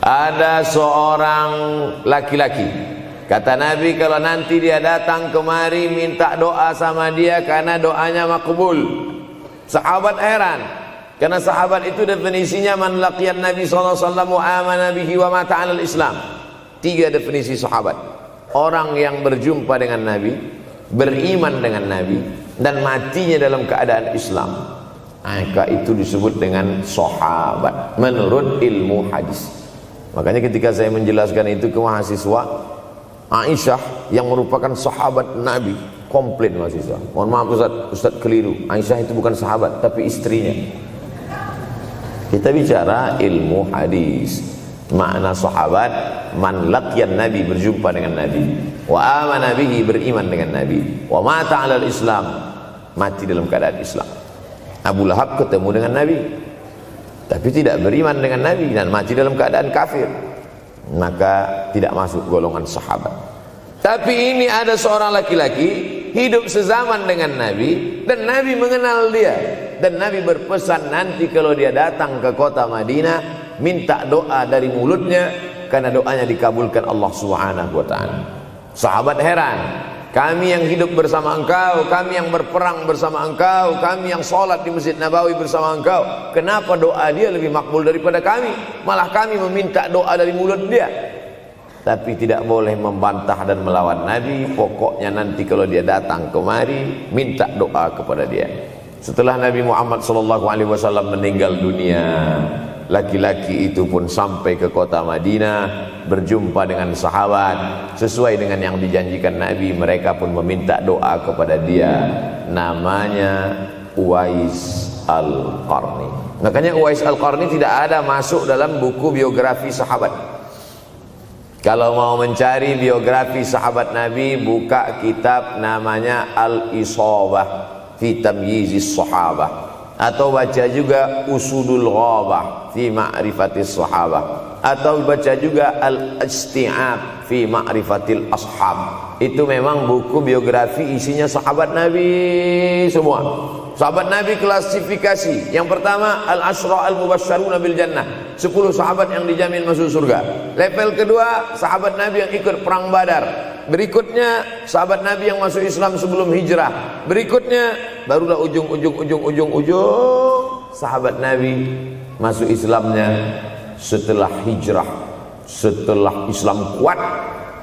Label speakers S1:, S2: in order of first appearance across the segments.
S1: Ada seorang laki-laki, kata Nabi, kalau nanti dia datang kemari minta doa sama dia karena doanya makbul. Sahabat heran, karena sahabat itu definisinya man laqiyan Nabi sallallahu alaihi wasallam wa amana bihi wa mata 'alal Islam. 3 definisi sahabat: orang yang berjumpa dengan Nabi, beriman dengan Nabi, dan matinya dalam keadaan Islam. Maka itu disebut dengan sahabat menurut ilmu hadis. Makanya ketika saya menjelaskan itu ke mahasiswa, Aisyah yang merupakan sahabat Nabi, komplain mahasiswa, mohon maaf Ustaz keliru, Aisyah itu bukan sahabat tapi istrinya. Kita bicara ilmu hadis. Makna sahabat, man laqiyan Nabi, berjumpa dengan Nabi, wa amana bihi, beriman dengan Nabi, wa mata 'alal Islam, mati dalam keadaan Islam. Abu Lahab ketemu dengan Nabi tapi tidak beriman dengan Nabi dan mati dalam keadaan kafir, maka tidak masuk golongan sahabat. Tapi ini ada seorang laki-laki hidup sezaman dengan Nabi dan Nabi mengenal dia, dan Nabi berpesan nanti kalau dia datang ke kota Madinah minta doa dari mulutnya karena doanya dikabulkan Allah Subhanahu wa taala. Sahabat heran, kami yang hidup bersama engkau, kami yang berperang bersama engkau, kami yang sholat di Masjid Nabawi bersama engkau, kenapa doa dia lebih makbul daripada kami? Malah kami meminta doa dari mulut dia. Tapi tidak boleh membantah dan melawan Nabi. Pokoknya nanti kalau dia datang kemari minta doa kepada dia. Setelah Nabi Muhammad SAW meninggal dunia, laki-laki itu pun sampai ke kota Madinah, berjumpa dengan sahabat. Sesuai dengan yang dijanjikan Nabi, mereka pun meminta doa kepada dia. Namanya Uwais Al-Qarni. Makanya Uwais Al-Qarni tidak ada masuk dalam buku biografi sahabat. Kalau mau mencari biografi sahabat Nabi, buka kitab namanya Al-Isabah fi Tamyizis Sahabah, atau baca juga Usudul Ghabah fi Ma'rifatis Sahabah, atau baca juga Al-Isti'ab fi Ma'rifatil Ashab. Itu memang buku biografi isinya sahabat Nabi semua. Sahabat Nabi klasifikasi. Yang pertama, Al-Ashra Al-Mubasysyaruna bil Jannah, 10 sahabat yang dijamin masuk surga. Level kedua, sahabat Nabi yang ikut perang Badar. Berikutnya, sahabat Nabi yang masuk Islam sebelum hijrah. Berikutnya, barulah ujung sahabat Nabi masuk Islamnya setelah hijrah, setelah Islam kuat,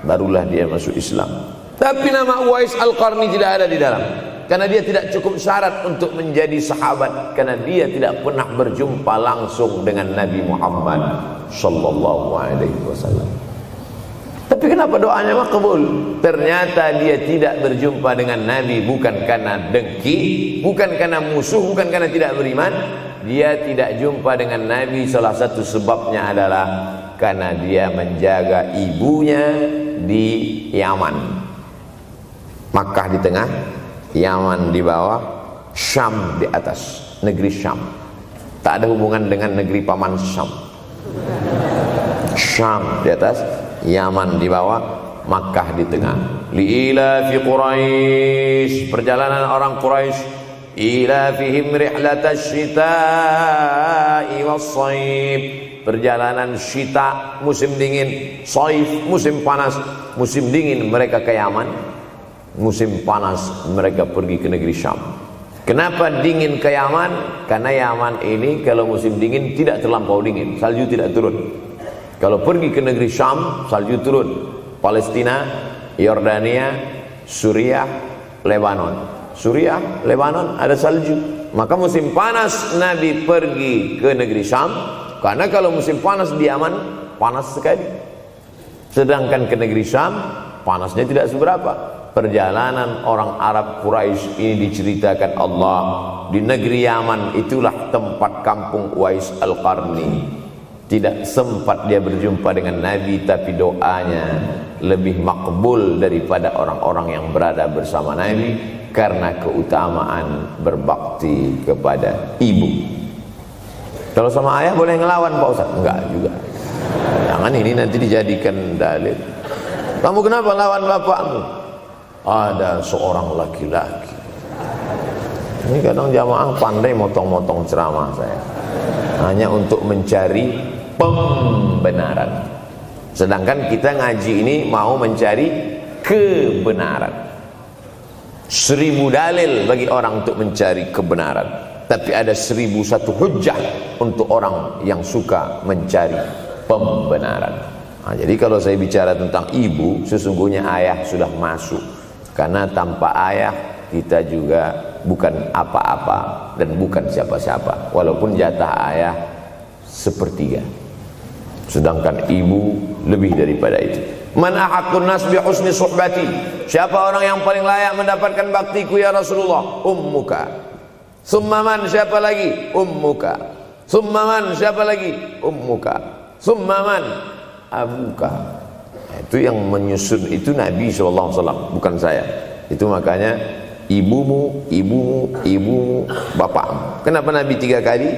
S1: barulah dia masuk Islam. Tapi nama Uwais Al-Qarni tidak ada di dalam, karena dia tidak cukup syarat untuk menjadi sahabat, karena dia tidak pernah berjumpa langsung dengan Nabi Muhammad sallallahu alaihi wasallam. Tapi kenapa doanya makbul? Ternyata dia tidak berjumpa dengan Nabi bukan karena dengki, bukan karena musuh, bukan karena tidak beriman. Dia tidak jumpa dengan Nabi, salah satu sebabnya adalah karena dia menjaga ibunya di Yaman. Makkah di tengah, Yaman di bawah, Syam di atas, negeri Syam. Tak ada hubungan dengan negeri paman Syam. Syam di atas, Yaman di bawah, Makkah di tengah. Liila fi Quraisy, perjalanan orang Quraisy. Ila fihim rihlatash shita'i was-shaib, perjalanan syita musim dingin, shaif musim panas. Musim dingin mereka ke Yaman, musim panas mereka pergi ke negeri Syam. Kenapa dingin ke Yaman? Karena Yaman ini kalau musim dingin tidak terlampau dingin, salju tidak turun. Kalau pergi ke negeri Syam, salju turun. Palestina, Yordania, Suriah, Lebanon. Suriah, Lebanon ada salju. Maka musim panas Nabi pergi ke negeri Syam, karena kalau musim panas di Yaman panas sekali. Sedangkan ke negeri Syam panasnya tidak seberapa. Perjalanan orang Arab Quraisy ini diceritakan Allah, di negeri Yaman itulah tempat kampung Uwais Al-Qarni. Tidak sempat dia berjumpa dengan Nabi, tapi doanya lebih makbul daripada orang-orang yang berada bersama Nabi, karena keutamaan berbakti kepada ibu. Kalau sama ayah boleh ngelawan Pak Ustaz? Enggak juga. Jangan ini nanti dijadikan dalil. Kamu kenapa lawan bapakmu? Ada seorang laki-laki. Ini kadang jamaah pandai motong-motong ceramah saya, hanya untuk mencari pembenaran. Sedangkan kita ngaji ini mau mencari kebenaran. 1000 dalil bagi orang untuk mencari kebenaran, tapi ada 1001 hujjah untuk orang yang suka mencari pembenaran. Jadi kalau saya bicara tentang ibu, sesungguhnya ayah sudah masuk, karena tanpa ayah kita juga bukan apa-apa dan bukan siapa-siapa, walaupun jatah ayah sepertiga, sedangkan ibu lebih daripada itu. Man ahaqqun nas bi husni suhbati, siapa orang yang paling layak mendapatkan baktiku ya Rasulullah? Ummuka. Summa man, siapa lagi? Ummuka. Summa man, siapa lagi? Ummuka. Summa man, abuka. Itu yang menyusun itu Nabi SAW, bukan saya. Itu makanya ibumu, ibumu, ibumu, bapakmu. Kenapa Nabi 3 kali?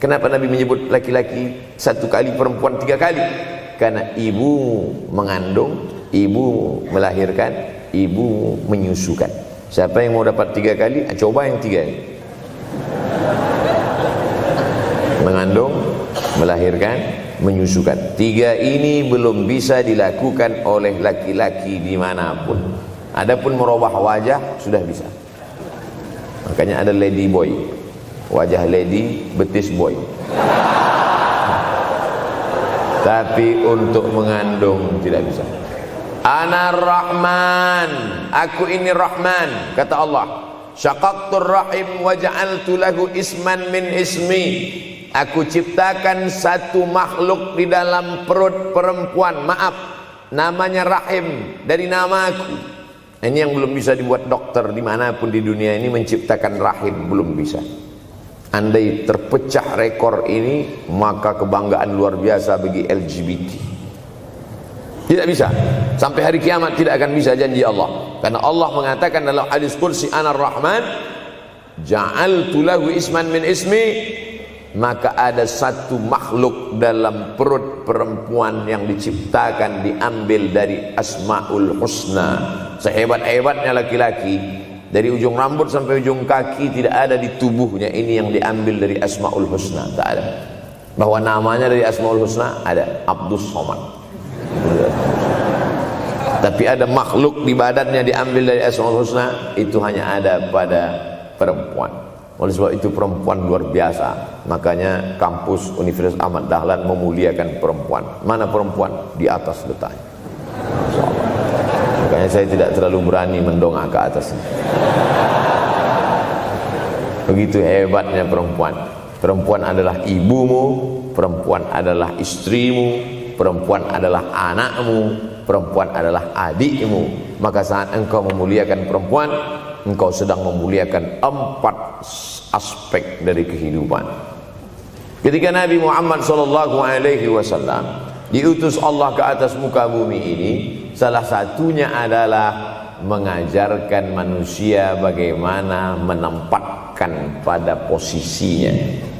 S1: Kenapa Nabi menyebut laki-laki 1 kali, perempuan 3 kali? Karena ibumu mengandung, ibumu melahirkan, ibumu menyusukan. Siapa yang mau dapat 3 kali? Coba yang 3 ini. Mengandung, melahirkan, menyusukan. 3 ini belum bisa dilakukan oleh laki-laki dimanapun. Adapun merubah wajah sudah bisa. Makanya ada lady boy, wajah lady, betis boy. Tapi untuk mengandung tidak bisa. Ana Rahman, aku ini Rahman, kata Allah. Syaqaqtur rahim wa ja'altu lahu isman min ismi. Aku ciptakan satu makhluk di dalam perut perempuan, maaf, namanya rahim, dari namaku. Ini yang belum bisa dibuat dokter dimanapun di dunia ini, menciptakan rahim, belum bisa. Andai terpecah rekor ini, maka kebanggaan luar biasa bagi LGBT. Tidak bisa, sampai hari kiamat tidak akan bisa, janji Allah. Karena Allah mengatakan dalam hadis qudsi, Ana Rahman ja'altu lahu isman min ismi. Maka ada satu makhluk dalam perut perempuan yang diciptakan, diambil dari Asmaul Husna. Sehebat-hebatnya laki-laki, dari ujung rambut sampai ujung kaki tidak ada di tubuhnya ini yang diambil dari Asmaul Husna, tak ada. Bahwa namanya dari Asmaul Husna ada, Abdus Somad. Tapi ada makhluk di badannya diambil dari Asmaul Husna, itu hanya ada pada perempuan. Oleh sebab itu perempuan luar biasa. Makanya kampus Universitas Ahmad Dahlan memuliakan perempuan. Mana perempuan? Di atas letaknya. Makanya saya tidak terlalu berani mendongak ke atas. Begitu hebatnya perempuan. Perempuan adalah ibumu, perempuan adalah istrimu, perempuan adalah anakmu, perempuan adalah adikmu. Maka saat engkau memuliakan perempuan, engkau sedang memuliakan 4 aspek dari kehidupan. Ketika Nabi Muhammad SAW diutus Allah ke atas muka bumi ini, salah satunya adalah mengajarkan manusia bagaimana menempatkan pada posisinya.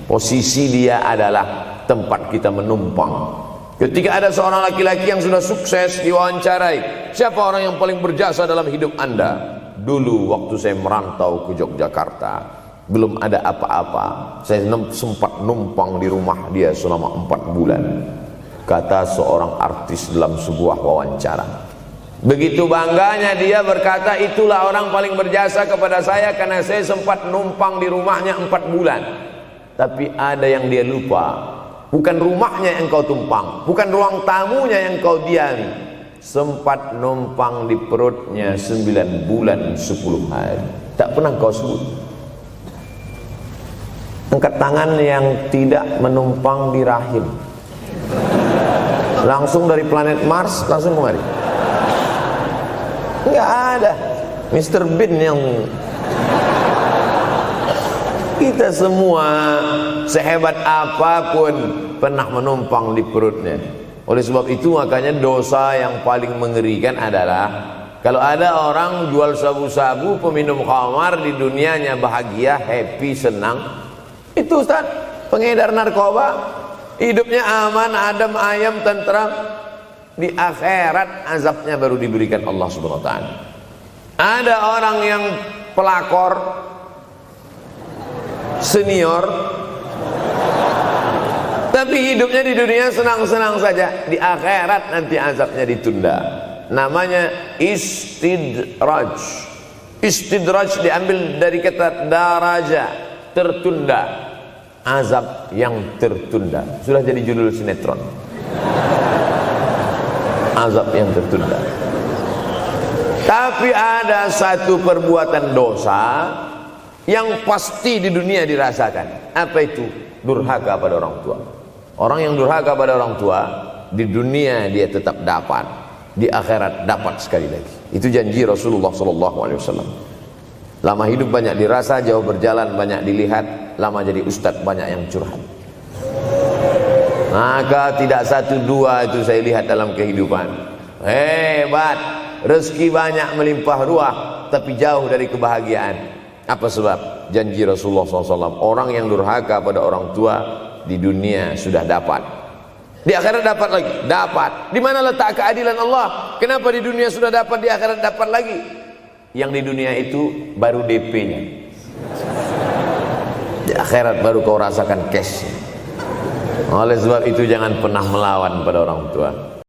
S1: Posisi dia adalah tempat kita menumpang. Ketika ada seorang laki-laki yang sudah sukses diwawancarai, siapa orang yang paling berjasa dalam hidup Anda? Dulu waktu saya merantau ke Yogyakarta, belum ada apa-apa, saya sempat numpang di rumah dia selama 4 bulan, kata seorang artis dalam sebuah wawancara. Begitu bangganya dia berkata, itulah orang paling berjasa kepada saya karena saya sempat numpang di rumahnya 4 bulan. Tapi ada yang dia lupa, bukan rumahnya yang kau tumpang, bukan ruang tamunya yang kau diami, sempat numpang di perutnya 9 bulan 10 hari. Tak pernah kau sebut. Angkat tangan yang tidak menumpang di rahim, langsung dari planet Mars langsung kemari. Enggak ada. Mr. Bean yang kita semua sehebat apapun pernah menumpang di perutnya. Oleh sebab itu makanya dosa yang paling mengerikan adalah kalau ada orang jual sabu-sabu, peminum khamar, di dunianya bahagia, happy, senang. Itu Ustaz, pengedar narkoba, hidupnya aman, adem, ayam, tentram. Di akhirat azabnya baru diberikan Allah Subhanahu wa taala. Ada orang yang pelakor senior, Tapi hidupnya di dunia senang-senang saja, di akhirat nanti azabnya ditunda. Namanya istidraj. Istidraj diambil dari kata daraja, tertunda. Azab yang tertunda. Sudah jadi judul sinetron. Azab yang tertunda. Tapi ada satu perbuatan dosa yang pasti di dunia dirasakan. Apa itu? Durhaka pada orang tua. Orang yang durhaka pada orang tua, di dunia dia tetap dapat, di akhirat dapat sekali lagi. Itu janji Rasulullah SAW. Lama hidup banyak dirasa, jauh berjalan banyak dilihat, lama jadi ustadz banyak yang curhat. Maka tidak satu dua itu saya lihat dalam kehidupan. Hebat, rezeki banyak melimpah ruah, tapi jauh dari kebahagiaan. Apa sebab? Janji Rasulullah SAW. Orang yang durhaka pada orang tua di dunia sudah dapat, di akhirat dapat lagi. Dapat. Di mana letak keadilan Allah? Kenapa di dunia sudah dapat, di akhirat dapat lagi? Yang di dunia itu baru DP-nya, di akhirat baru kau rasakan cash. Oleh sebab itu jangan pernah melawan pada orang tua.